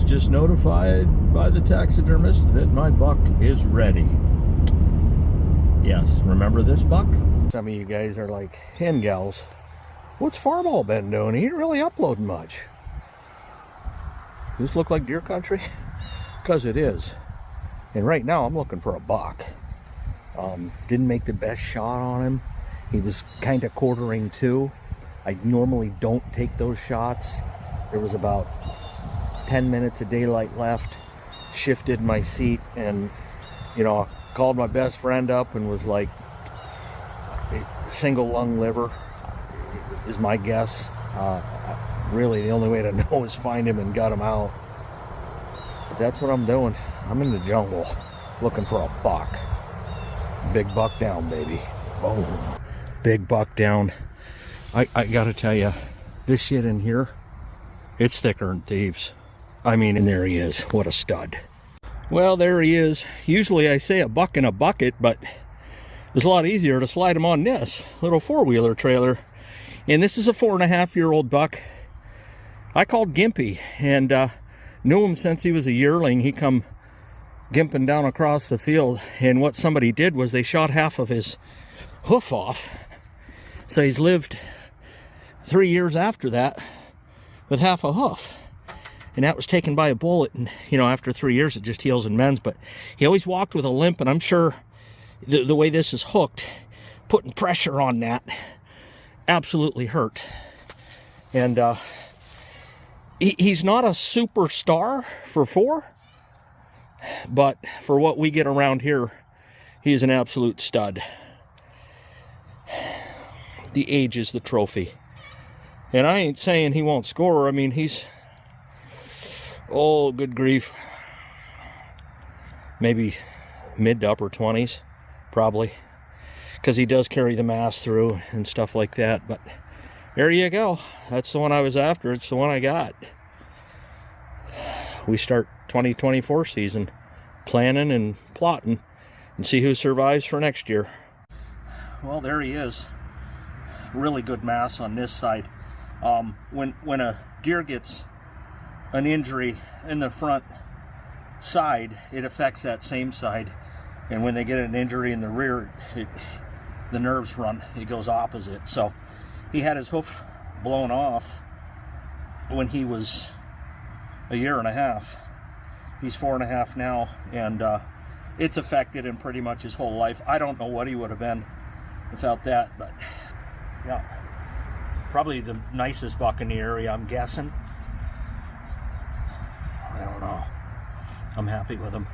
was just notified by the taxidermist that my buck is ready. Yes, remember this buck? Some of you guys are like, hen gals, what's Farmall been doing? He ain't really uploading much. Does this look like deer country? Because it is. And right now I'm looking for a buck. Didn't make the best shot on him. He was kind of quartering too. I normally don't take those shots. There was about 10 minutes of daylight left. Shifted my seat and, you know, called my best friend up and was like, single lung liver is my guess. Really, the only way to know is find him and gut him out. But that's what I'm doing. I'm in the jungle looking for a buck. Big buck down, baby. Boom. Big buck down. I gotta tell you, this shit in here, it's thicker than thieves. I mean, and there he is. What a stud. Well, there he is. Usually I say a buck in a bucket, but it's a lot easier to slide him on this little four-wheeler trailer. And this is a 4.5-year-old buck. I called Gimpy and knew him since he was a yearling. He come gimping down across the field, and what somebody did was they shot half of his hoof off. So he's lived 3 years after that with half a hoof. And that was taken by a bullet, and you know, after 3 years it just heals and mends. But he always walked with a limp, and I'm sure the way this is hooked, putting pressure on that absolutely hurt. And he's not a superstar for 4, but for what we get around here, he's an absolute stud. The age is the trophy. And I ain't saying he won't score. I mean, he's, oh, good grief, maybe mid to upper 20s, probably, because he does carry the mass through and stuff like that. But there you go. That's the one I was after. It's the one I got. We start 2024 season planning and plotting and see who survives for next year. Well, there he is. Really good mass on this side. When a deer gets an injury in the front side, it affects that same side. And when they get an injury in the rear, the nerves run. It goes opposite. So he had his hoof blown off when he was a year and a half. He's 4.5 now, and it's affected him pretty much his whole life. I don't know what he would have been without that, but yeah, probably the nicest buck in the area, I'm guessing. I don't know. I'm happy with him.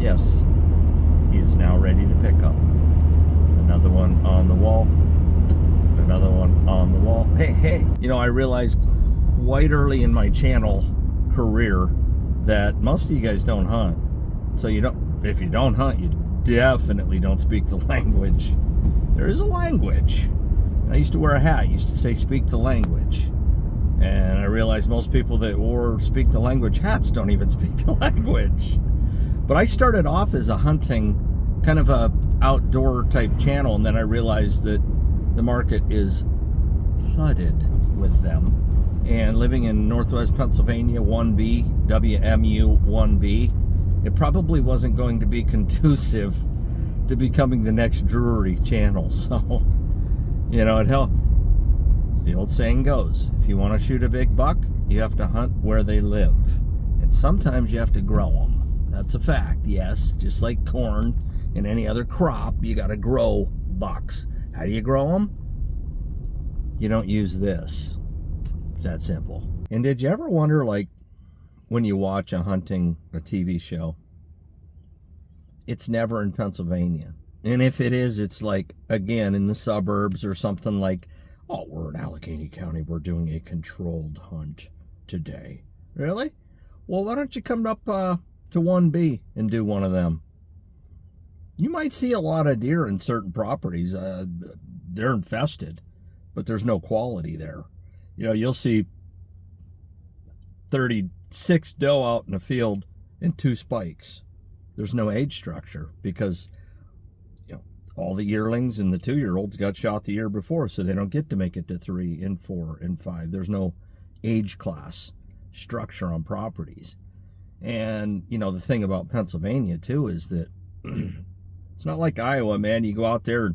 Yes, he is now ready to pick up. Another one on the wall. Another one on the wall. Hey, hey. You know, I realized quite early in my channel career that most of you guys don't hunt. So if you don't hunt, you definitely don't speak the language. There is a language. I used to wear a hat, used to say speak the language. And I realized most people that wore speak the language hats don't even speak the language. But I started off as a hunting, kind of a outdoor type channel, and then I realized that the market is flooded with them. And living in Northwest Pennsylvania, 1B, WMU 1B, it probably wasn't going to be conducive to becoming the next Drury channel. So, you know, it helped. As the old saying goes, if you want to shoot a big buck, you have to hunt where they live. And sometimes you have to grow them. That's a fact, yes. Just like corn and any other crop, you got to grow bucks. How do you grow them? You don't use this. It's that simple. And did you ever wonder, like, when you watch a TV show, it's never in Pennsylvania. And if it is, it's like, again, in the suburbs or something like, oh, we're in Allegheny County, we're doing a controlled hunt today. Really? Well, why don't you come up to 1B and do one of them? You might see a lot of deer in certain properties. They're infested, but there's no quality there. You know, you'll see 36 doe out in the field and 2 spikes. There's no age structure because, you know, all the yearlings and the 2-year-olds got shot the year before, so they don't get to make it to 3 and 4 and 5. There's no age class structure on properties. And, you know, the thing about Pennsylvania, too, is that it's not like Iowa, man. You go out there,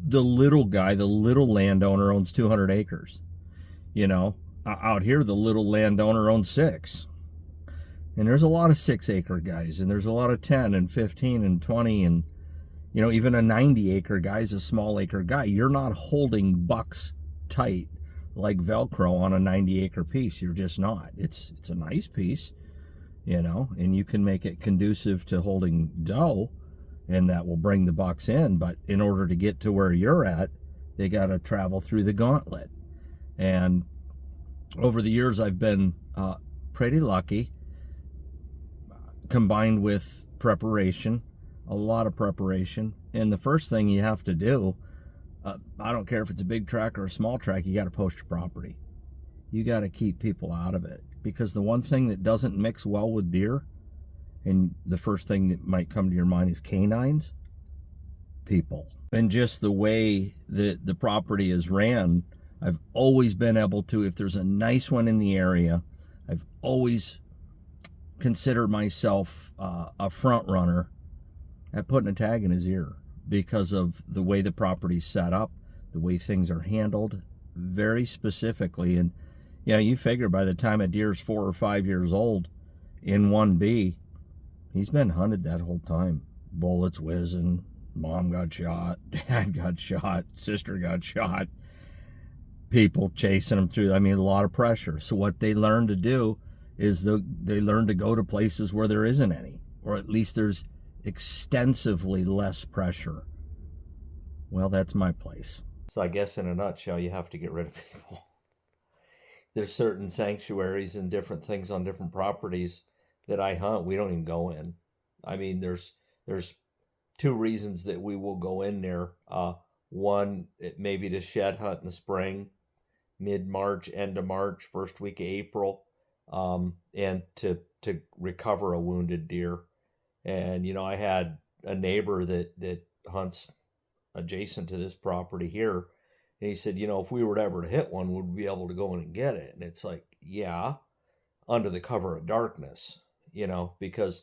the little guy, the little landowner owns 200 acres. You know, out here, the little landowner owns 6. And there's a lot of 6-acre guys, and there's a lot of 10 and 15 and 20, and, you know, even a 90-acre guy is a small acre guy. You're not holding bucks tight like Velcro on a 90-acre piece. You're just not. It's a nice piece, you know, and you can make it conducive to holding doe, and that will bring the bucks in. But in order to get to where you're at, they got to travel through the gauntlet. And over the years, I've been pretty lucky, combined with preparation, a lot of preparation. And the first thing you have to do, I don't care if it's a big track or a small track, you got to post your property. You got to keep people out of it, because the one thing that doesn't mix well with deer, and the first thing that might come to your mind is canines, people. And just the way that the property is ran, I've always been able to, if there's a nice one in the area, I've always consider myself a front runner at putting a tag in his ear, because of the way the property's set up, the way things are handled very specifically. And, you know, you figure by the time a deer's 4 or 5 years old in 1B, he's been hunted that whole time. Bullets whizzing, mom got shot, dad got shot, sister got shot, people chasing him through. I mean, a lot of pressure. So what they learn to do is they learn to go to places where there isn't any, or at least there's extensively less pressure. Well, that's my place. So I guess in a nutshell, you have to get rid of people. There's certain sanctuaries and different things on different properties that I hunt, we don't even go in. I mean, there's 2 reasons that we will go in there. One, it may be to shed hunt in the spring, mid-March, end of March, first week of April. And to recover a wounded deer. And, you know, I had a neighbor that hunts adjacent to this property here, and he said, you know, if we were ever to hit one, would we be able to go in and get it? And it's like, yeah, under the cover of darkness, you know, because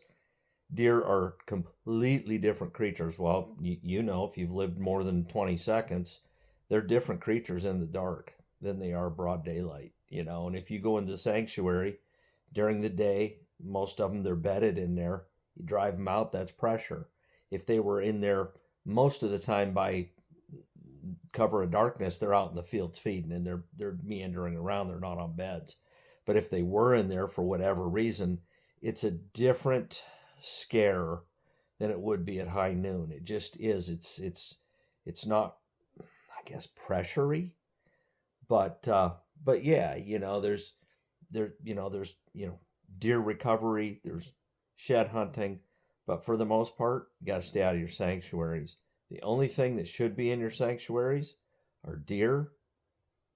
deer are completely different creatures. Well, you know, if you've lived more than 20 seconds, they're different creatures in the dark than they are broad daylight. You know, and if you go into the sanctuary during the day, most of them, they're bedded in there. You drive them out, that's pressure. If they were in there most of the time by cover of darkness, they're out in the fields feeding, and they're meandering around. They're not on beds. But if they were in there for whatever reason, it's a different scare than it would be at high noon. It just is. It's not, I guess, pressury, but yeah, there's deer recovery, there's shed hunting, but for the most part, you got to stay out of your sanctuaries. The only thing that should be in your sanctuaries are deer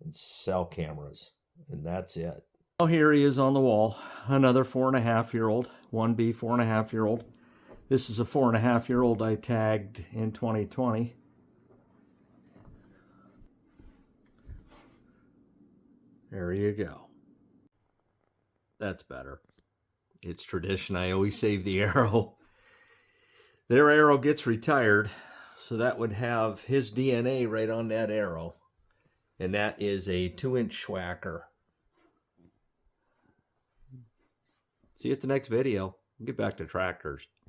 and cell cameras, and that's it. Oh, here he is on the wall, another 4.5-year-old, 1B 4.5-year-old. This is a 4.5-year-old I tagged in 2020. There you go. That's better. It's tradition. I always save the arrow. Their arrow gets retired, so that would have his DNA right on that arrow. And that is a 2-inch schwacker. See you at the next video. We'll get back to tractors.